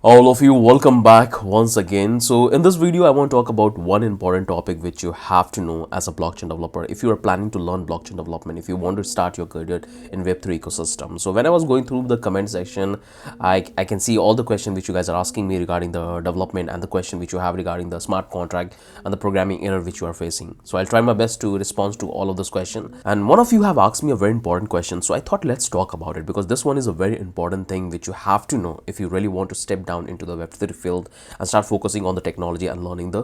All of you, welcome back once again. So in this video, I want to talk about one important topic which you have to know as a blockchain developer. If you are planning to learn blockchain development, if you want to start your career in Web3 ecosystem. So when I was going through the comment section, I can see all the questions which you guys are asking me regarding the development and the question which you have regarding the smart contract and the programming error which you are facing. So I'll try my best to respond to all of those questions. And one of you have asked me a very important question. So I thought let's talk about it because this one is a very important thing which you have to know if you really want to step down into the Web3 field and start focusing on the technology and learning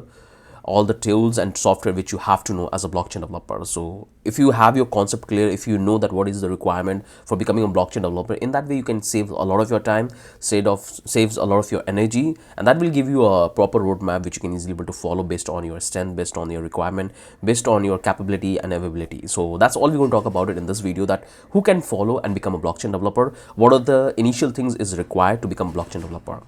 all the tools and software which you have to know as a blockchain developer. So if you have your concept clear, if you know that what is the requirement for becoming a blockchain developer, in that way you can save a lot of your time, saves a lot of your energy, and that will give you a proper roadmap which you can easily able to follow based on your strength, based on your requirement, based on your capability and availability. So that's all we're going to talk about it in this video, that who can follow and become a blockchain developer, what are the initial things is required to become a blockchain developer.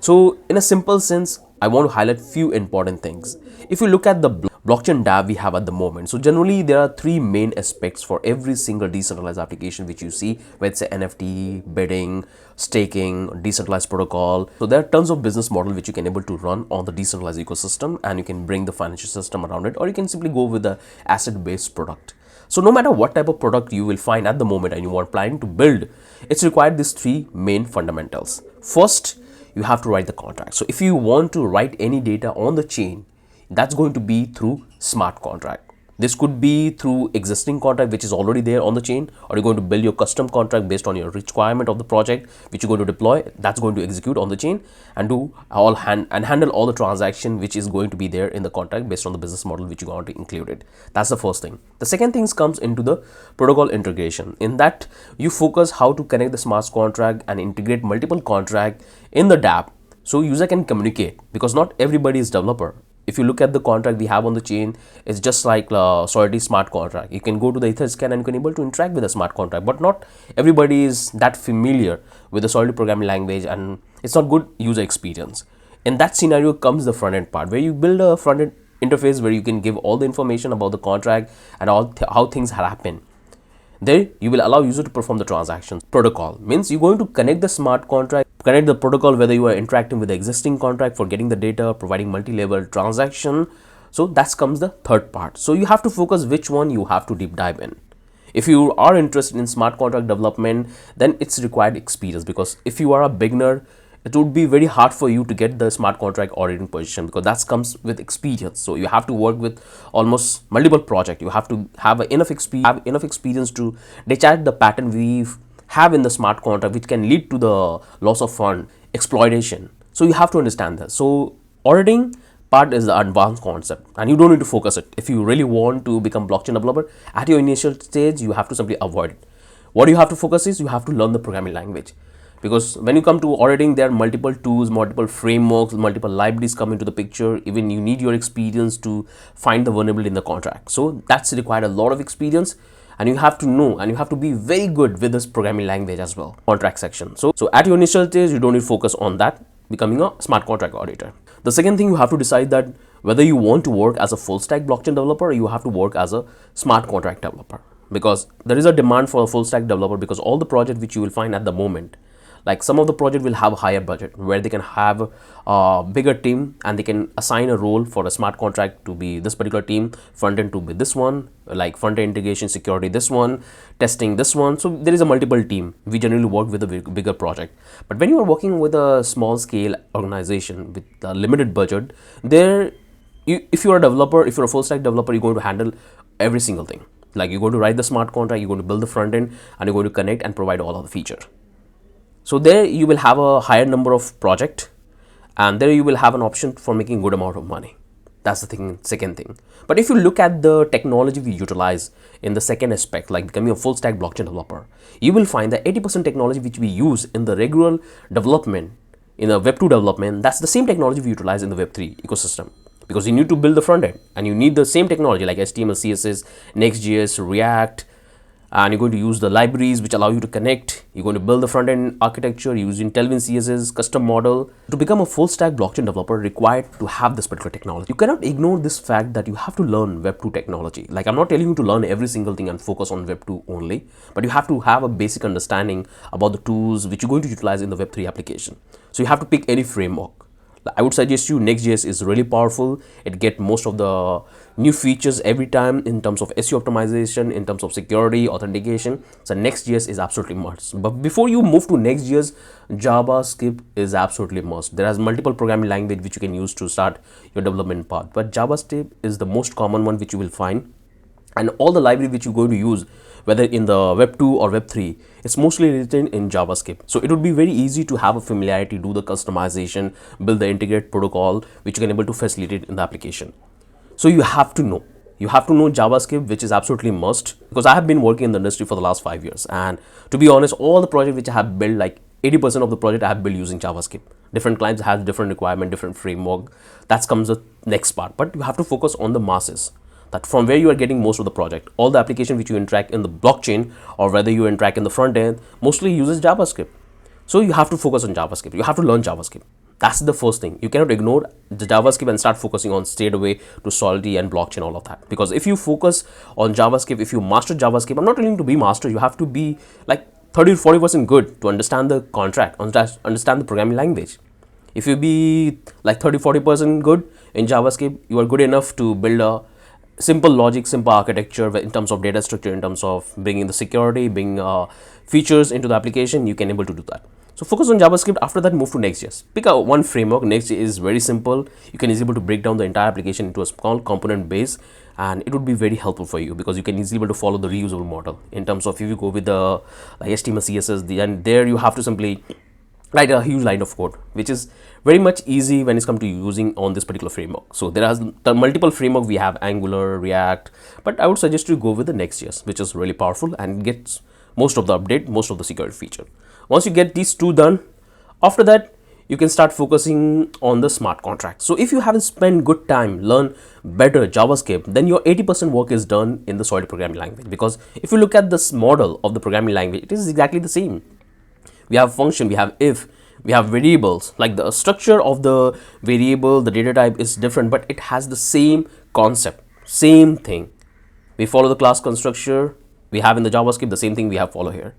So in a simple sense, I want to highlight few important things. If you look at the blockchain DApp we have at the moment, so generally there are three main aspects for every single decentralized application which you see, whether it's NFT, bidding, staking, decentralized protocol. So there are tons of business model which you can able to run on the decentralized ecosystem, and you can bring the financial system around it, or you can simply go with the asset-based product. So no matter what type of product you will find at the moment and you are planning to build, it's required these three main fundamentals. First, you have to write the contract. So if you want to write any data on the chain, that's going to be through smart contract. This could be through existing contract which is already there on the chain, or you're going to build your custom contract based on your requirement of the project which you're going to deploy. That's going to execute on the chain and handle all the transaction which is going to be there in the contract based on the business model which you want to include it. That's the first thing. The second thing comes into the protocol integration. In that, you focus how to connect the smart contract and integrate multiple contract in the DApp so user can communicate, because not everybody is developer. If you look at the contract we have on the chain, it's just like Solidity smart contract. You can go to the Ethers.js and you can able to interact with the smart contract, but not everybody is that familiar with the Solidity programming language, and it's not good user experience. In that scenario comes the front end part, where you build a front end interface where you can give all the information about the contract and how things happen. There you will allow user to perform the transactions. Protocol means you're going to connect the smart contract, connect the protocol whether you are interacting with the existing contract for getting the data, providing multi-level transaction. So that comes the third part. So you have to focus which one you have to deep dive in. If you are interested in smart contract development, then it's required experience, because if you are a beginner, it would be very hard for you to get the smart contract auditing position, because that comes with experience. So you have to work with almost multiple projects. You have to have enough experience to detect the pattern we have in the smart contract which can lead to the loss of fund, exploitation. So you have to understand that. So auditing part is the advanced concept, and you don't need to focus it. If you really want to become blockchain developer at your initial stage, you have to simply avoid it. What you have to focus is you have to learn the programming language, because when you come to auditing, there are multiple tools, multiple frameworks, multiple libraries come into the picture. Even you need your experience to find the vulnerability in the contract. So that's required a lot of experience, and you have to know and you have to be very good with this programming language as well. Contract section. So at your initial stage, you don't need to focus on that, becoming a smart contract auditor. The second thing, you have to decide that whether you want to work as a full stack blockchain developer or you have to work as a smart contract developer, because there is a demand for a full stack developer, because all the projects which you will find at the moment, like some of the project will have a higher budget where they can have a bigger team and they can assign a role for a smart contract to be this particular team, front end to be this one, like front end integration security this one, testing this one. So there is a multiple team. We generally work with a bigger project. But when you are working with a small scale organization with a limited budget, if you're a developer, if you're a full stack developer, you're going to handle every single thing. Like you're going to write the smart contract, you're going to build the front end, and you're going to connect and provide all of the feature. So there you will have a higher number of project, and there you will have an option for making good amount of money. That's the thing, second thing. But if you look at the technology we utilize in the second aspect, like becoming a full stack blockchain developer, you will find that 80% technology which we use in the regular development, in the Web2 development, that's the same technology we utilize in the Web3 ecosystem. Because you need to build the front end and you need the same technology like HTML, CSS, Next.js, React, and you're going to use the libraries which allow you to connect. You're going to build the front-end architecture using Tailwind CSS, custom model. To become a full-stack blockchain developer, required to have this particular technology. You cannot ignore this fact that you have to learn Web 2 technology. Like, I'm not telling you to learn every single thing and focus on Web 2 only, but you have to have a basic understanding about the tools which you're going to utilize in the Web 3 application. So you have to pick any framework. I would suggest you Next.js is really powerful. It gets most of the new features every time in terms of SEO optimization, in terms of security, authentication. So Next.js is absolutely must. But before you move to Next.js, JavaScript is absolutely must. There are multiple programming language which you can use to start your development path, but JavaScript is the most common one which you will find. And all the library which you're going to use, whether in the Web 2 or Web 3, it's mostly written in JavaScript. So it would be very easy to have a familiarity, do the customization, build the integrated protocol, which you can able to facilitate in the application. So you have to know. You have to know JavaScript, which is absolutely must, because I have been working in the industry for the last 5 years. And to be honest, all the projects which I have built, like 80% of the project I have built using JavaScript. Different clients have different requirement, different framework. That comes the next part. But you have to focus on the masses, that from where you are getting most of the project. All the application which you interact in the blockchain, or whether you interact in the front end, mostly uses JavaScript. So you have to focus on JavaScript. You have to learn JavaScript. That's the first thing. You cannot ignore the JavaScript and start focusing on straight away to Solidity and blockchain, all of that. Because if you focus on JavaScript, if you master JavaScript, I'm not telling you to be master, you have to be like 30 to 40% good to understand the contract, understand the programming language. If you be like 30-40% good in JavaScript, you are good enough to build a simple logic, simple architecture in terms of data structure, in terms of bringing the security, bringing features into the application. You can able to do that. So focus on JavaScript. After that, move to Next.js. Pick out one framework. Next.js is very simple. You can easily able to break down the entire application into a small component base, and it would be very helpful for you because you can easily able to follow the reusable model. In terms of if you go with the like HTML, CSS, then there you have to simply write a huge line of code, which is very much easy when it's come to using on this particular framework. So there are the multiple framework. We have Angular, React, but I would suggest you go with the Next.js, which is really powerful and gets most of the update, most of the security feature. Once you get these two done, after that you can start focusing on the smart contract. So if you haven't spent good time learn better JavaScript, then your 80% work is done in the solid programming language. Because if you look at this model of the programming language, it is exactly the same. We have function, we have if, we have variables. Like the structure of the variable, the data type is different, but it has the same concept, same thing. We follow the class constructor we have in the JavaScript, the same thing we have follow here.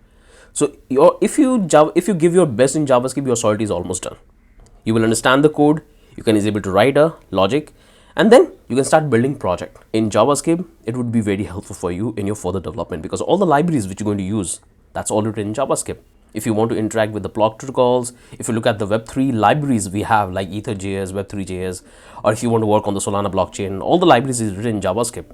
So if you give your best in JavaScript, your solidity is almost done. You will understand the code, you can is able to write a logic, and then you can start building project. In JavaScript, it would be very helpful for you in your further development because all the libraries which you're going to use, that's all written in JavaScript. If you want to interact with the block protocols, if you look at the Web3 libraries we have like Ethers.js, Web3.js, or if you want to work on the Solana blockchain, all the libraries is written in JavaScript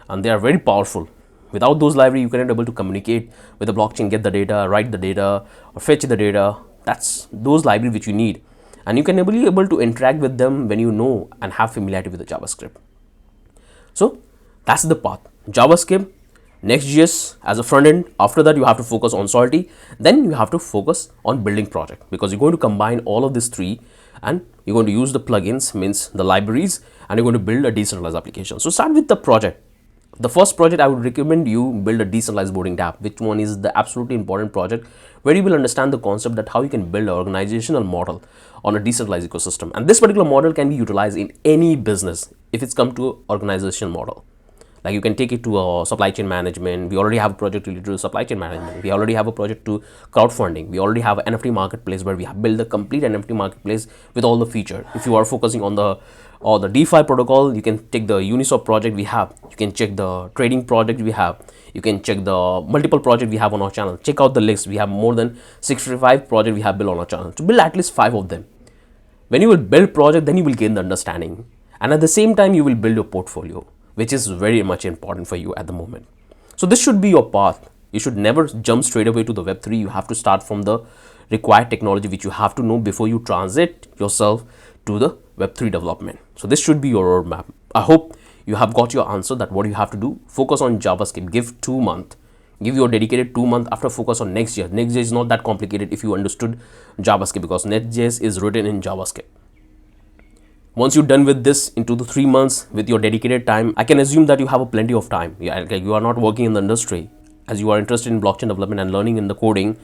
and they are very powerful. Without those libraries, you cannot able to communicate with the blockchain, get the data, write the data, or fetch the data. That's those libraries which you need. And you can be able to interact with them when you know and have familiarity with the JavaScript. So that's the path. JavaScript, Next.js as a front end. After that, you have to focus on Solidity. Then you have to focus on building project because you're going to combine all of these three and you're going to use the plugins, means the libraries, and you're going to build a decentralized application. So start with the project. The first project I would recommend you build a decentralized boarding Dapp, which one is the absolutely important project where you will understand the concept that how you can build an organizational model on a decentralized ecosystem. And this particular model can be utilized in any business if it's come to organizational model. Like you can take it to a supply chain management. We already have a project related to supply chain management. We already have a project to crowdfunding. We already have an NFT marketplace where we have built a complete NFT marketplace with all the feature. If you are focusing on the DeFi protocol, you can take the Uniswap project we have. You can check the trading project we have. You can check the multiple project we have on our channel. Check out the list. We have more than 65 projects we have built on our channel. To build at least 5 of them. When you will build project, then you will gain the understanding. And at the same time, you will build your portfolio, which is very much important for you at the moment. So this should be your path. You should never jump straight away to the Web3. You have to start from the required technology which you have to know before you transit yourself to the Web3 development. So this should be your roadmap. I hope you have got your answer that what you have to do. Focus on JavaScript. Give 2 months. Give your dedicated 2 months after focus on Next.js. Next.js is not that complicated if you understood JavaScript because Next.js is written in JavaScript. Once you're done with this into the 3 months with your dedicated time, I can assume that you have a plenty of time. You are not working in the industry as you are interested in blockchain development and learning in the coding,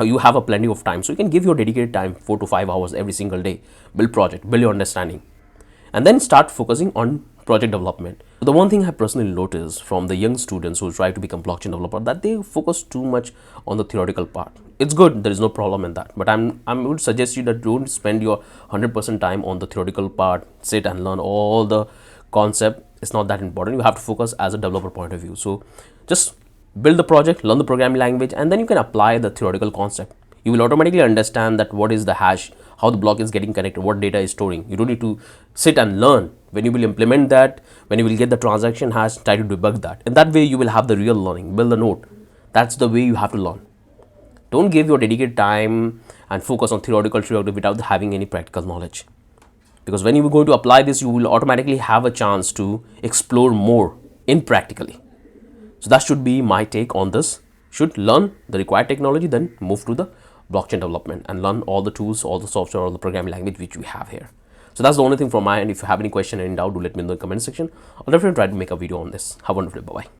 you have a plenty of time, so you can give your dedicated time 4 to 5 hours every single day, build project, build your understanding, and then start focusing on project development. The one thing I personally noticed from the young students who try to become blockchain developer, that they focus too much on the theoretical part. It's good, there is no problem in that, but I would suggest you that don't spend your 100% time on the theoretical part, sit and learn all the concept. It's not that important. You have to focus as a developer point of view. So just build the project, learn the programming language, and then you can apply the theoretical concept. You will automatically understand that what is the hash, how the block is getting connected, what data is storing. You don't need to sit and learn. When you will implement that, when you will get the transaction hash, try to debug that. In that way, you will have the real learning. Build the node. That's the way you have to learn. Don't give your dedicated time and focus on theoretical without having any practical knowledge. Because when you are going to apply this, you will automatically have a chance to explore more in practically. So that should be my take on this. Should learn the required technology, then move to the blockchain development and learn all the tools, all the software, all the programming language which we have here. So that's the only thing from my end. If you have any question or any doubt, do let me know in the comment section. I'll definitely try to make a video on this. Have a wonderful day. Bye bye.